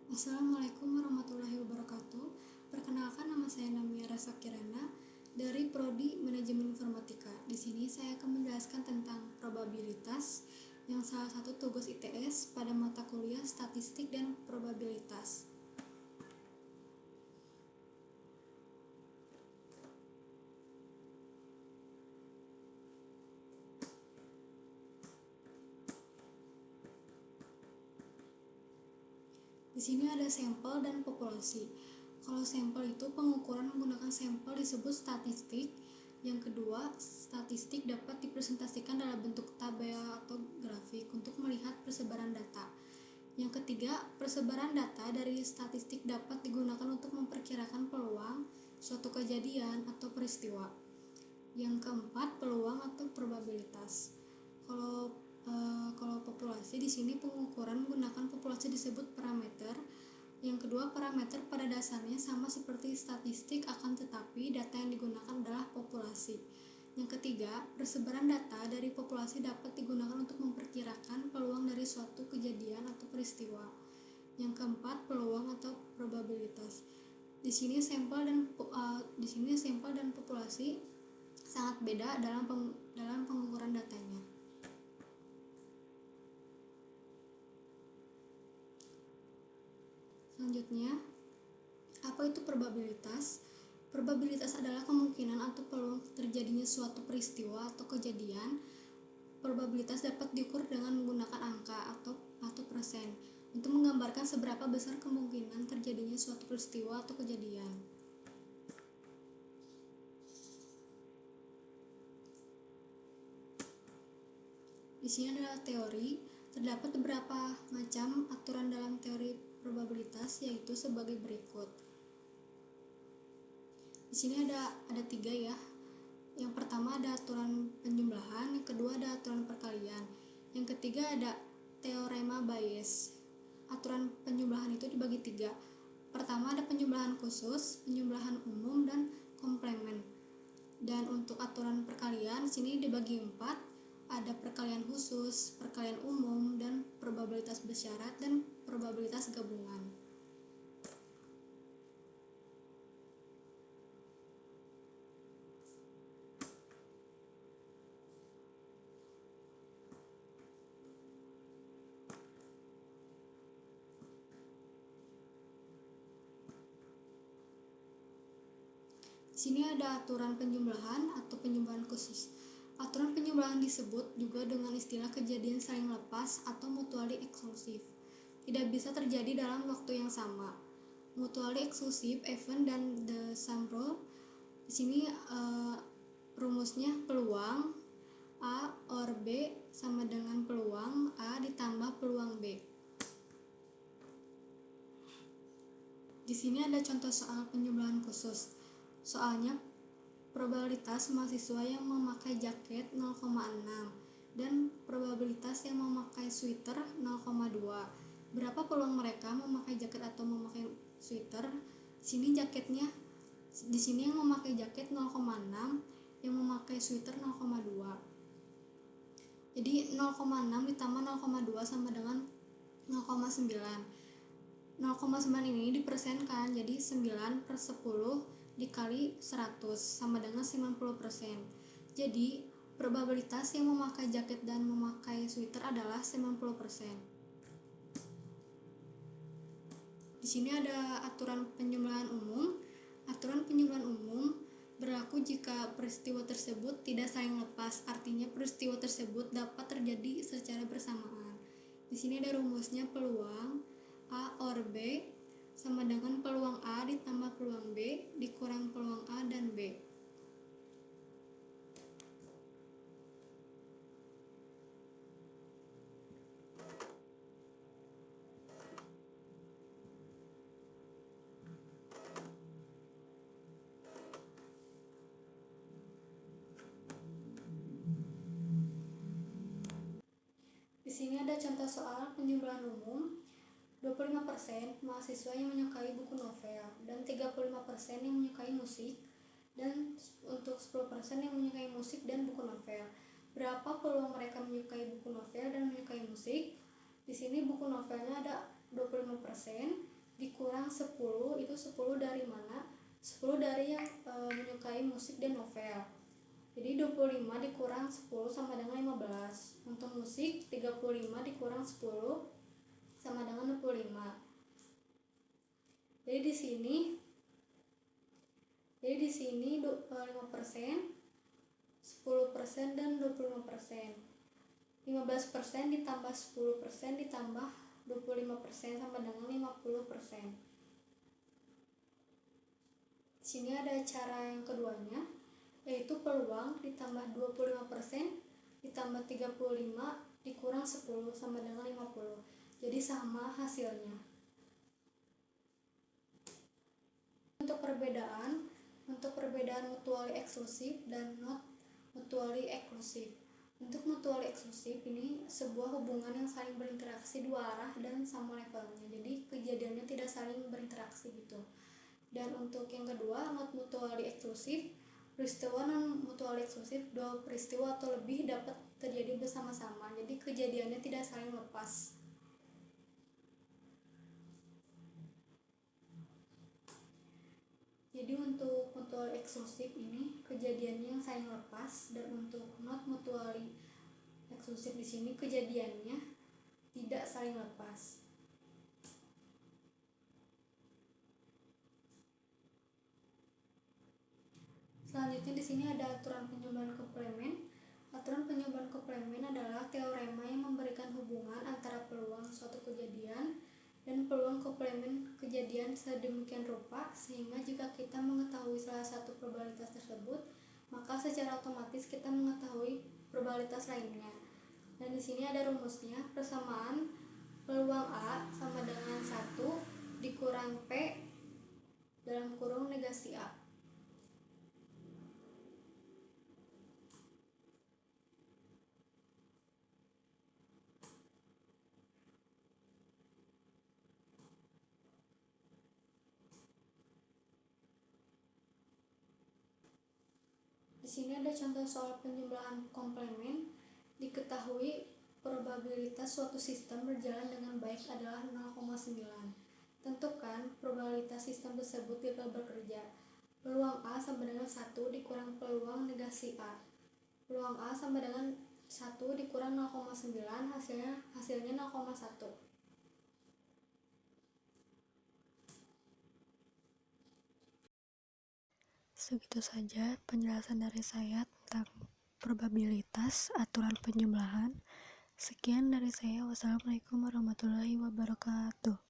Assalamualaikum warahmatullahi wabarakatuh. Perkenalkan, nama saya Namia Rasa Kirana dari Prodi Manajemen Informatika. Di sini saya akan menjelaskan tentang probabilitas yang salah satu tugas ITS pada mata kuliah Statistik dan Probabilitas. Di sini ada sampel dan populasi. Kalau sampel itu pengukuran menggunakan sampel disebut statistik. Yang kedua, statistik dapat dipresentasikan dalam bentuk tabel atau grafik untuk melihat persebaran data. Yang ketiga, persebaran data dari statistik dapat digunakan untuk memperkirakan peluang suatu kejadian atau peristiwa. Yang keempat, peluang atau probabilitas. Kalau populasi di sini pengukuran menggunakan populasi disebut parameter. Yang kedua, parameter pada dasarnya sama seperti statistik, akan tetapi data yang digunakan adalah populasi. Yang ketiga, persebaran data dari populasi dapat digunakan untuk memperkirakan peluang dari suatu kejadian atau peristiwa. Yang keempat, peluang atau probabilitas. Di sini sampel dan populasi sangat beda dalam pengukuran datanya. Selanjutnya, apa itu probabilitas? Probabilitas adalah kemungkinan atau peluang terjadinya suatu peristiwa atau kejadian. Probabilitas dapat diukur dengan menggunakan angka atau persen untuk menggambarkan seberapa besar kemungkinan terjadinya suatu peristiwa atau kejadian. Di sini adalah teori. Terdapat beberapa macam aturan dalam teori probabilitas, yaitu sebagai berikut. Di sini ada 3 ya. Yang pertama ada aturan penjumlahan, yang kedua ada aturan perkalian, yang ketiga ada teorema Bayes. Aturan penjumlahan itu dibagi 3. Pertama ada penjumlahan khusus, penjumlahan umum, dan komplemen. Dan untuk aturan perkalian di sini dibagi 4. Ada perkalian khusus, perkalian umum, dan probabilitas bersyarat dan probabilitas gabungan. Di sini ada aturan penjumlahan atau penjumlahan khusus. Aturan penjumlahan disebut juga dengan istilah kejadian saling lepas atau mutually exclusive. Tidak bisa terjadi dalam waktu yang sama. Mutually exclusive event dan the sum rule. Di sini rumusnya peluang A or B sama dengan peluang A ditambah peluang B. Di sini ada contoh soal penjumlahan khusus. Soalnya probabilitas mahasiswa yang memakai jaket 0,6 dan probabilitas yang memakai sweater 0,2. Berapa peluang mereka memakai jaket atau memakai sweater? Di sini yang memakai jaket 0,6, yang memakai sweater 0,2. Jadi 0,6 ditambah 0,2 sama dengan 0,9. 0,9 ini dipersenkan, jadi 9/10 dikali 100 sama dengan 90%. Jadi probabilitas yang memakai jaket dan memakai sweater adalah 90%. Di sini ada aturan penjumlahan umum. Aturan penjumlahan umum berlaku jika peristiwa tersebut tidak saling lepas, artinya peristiwa tersebut dapat terjadi secara bersamaan. Di sini ada rumusnya peluang A or B sama dengan peluang A ditambah peluang B dikurang peluang A dan B. Di sini ada contoh soal penjumlahan umum. 25% mahasiswa yang menyukai buku novel dan 35% yang menyukai musik, dan untuk 10% yang menyukai musik dan buku novel. Berapa peluang mereka menyukai buku novel dan menyukai musik? Di sini buku novelnya ada 25%, dikurang 10, itu 10 dari mana? 10 dari yang menyukai musik dan novel. Jadi 25 dikurang 10 sama dengan 15. Untuk musik 35 dikurang 10 sama dengan 25. Jadi di sini 5%, 10% dan 25%. 15% ditambah 10% ditambah 25% sama dengan 50%. Di sini ada cara yang keduanya, yaitu peluang ditambah 25% ditambah 35 dikurang 10 sama dengan 50. Jadi sama hasilnya. Untuk perbedaan mutually eksklusif dan not mutually eksklusif. Untuk mutually eksklusif ini sebuah hubungan yang saling berinteraksi dua arah dan sama levelnya. Jadi kejadiannya tidak saling berinteraksi gitu. Dan untuk yang kedua, not mutually eksklusif, peristiwa non mutually eksklusif, dua peristiwa atau lebih dapat terjadi bersama-sama. Jadi kejadiannya tidak saling lepas. Jadi untuk mutually eksklusif ini kejadiannya yang saling lepas, dan untuk not mutually eksklusif di sini kejadiannya tidak saling lepas. Selanjutnya di sini ada aturan penjumlahan komplemen. Aturan penjumlahan komplemen adalah teorema yang memberikan hubungan antara peluang suatu kejadian dan peluang komplemen kejadian sedemikian rupa sehingga jika kita mengetahui salah satu probabilitas tersebut, maka secara otomatis kita mengetahui probabilitas lainnya. Dan di sini ada rumusnya, persamaan peluang A sama dengan 1 dikurang P dalam kurung negasi A. Di sini ada contoh soal penjumlahan komplemen. Diketahui probabilitas suatu sistem berjalan dengan baik adalah 0,9. Tentukan probabilitas sistem tersebut gagal bekerja. Peluang A sama dengan 1 dikurang peluang negasi A. Peluang A sama dengan 1 dikurang 0,9, hasilnya 0,1. Segitu saja penjelasan dari saya tentang probabilitas aturan penjumlahan. Sekian dari saya. Wassalamualaikum warahmatullahi wabarakatuh.